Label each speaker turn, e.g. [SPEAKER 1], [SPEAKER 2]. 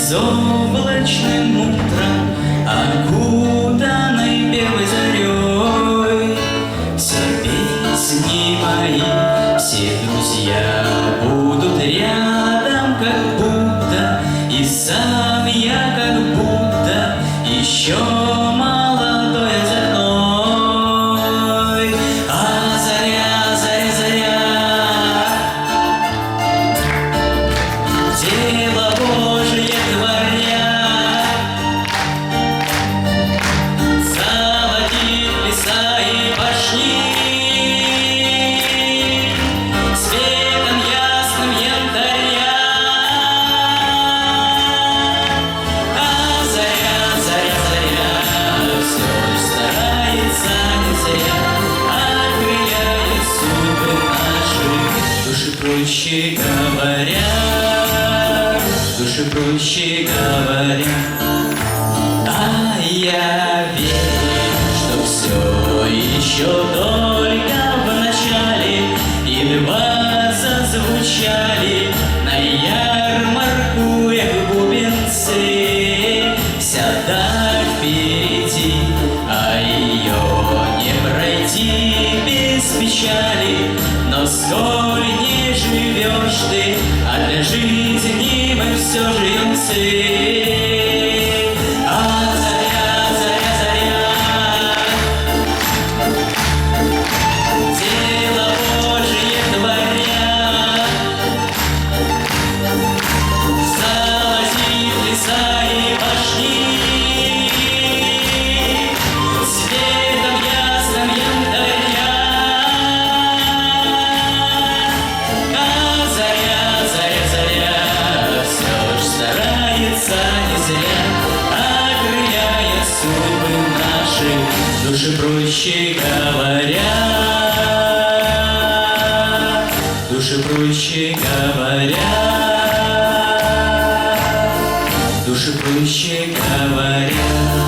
[SPEAKER 1] безоблачным утром, окутанной белой зарей. Все песни мои, все друзья будут рядом, как будто, и сам я как будто еще молодой озорной. А заря, заря, заря, дело Божие творя, золотит леса и башни, светом ясным янтаря. А заря, заря, заря, все старается не зря, окрыляет судьбы наши, души проще говоря, души проще говоря. А я верю, что все еще только в начале, едва зазвучали на ярмарку эх бубенцы. Вся даль впереди, а ее не пройти без печали. Но сколь не живешь ты, а для жизни мы все живем все. А заря, заря, заря, дело Божие творя, золотит леса и башни, светом ясным янтаря. А заря, заря, заря, все ж старается не зря, окрыляя судьбы наши, души проще говоря, души проще говоря, души проще говоря.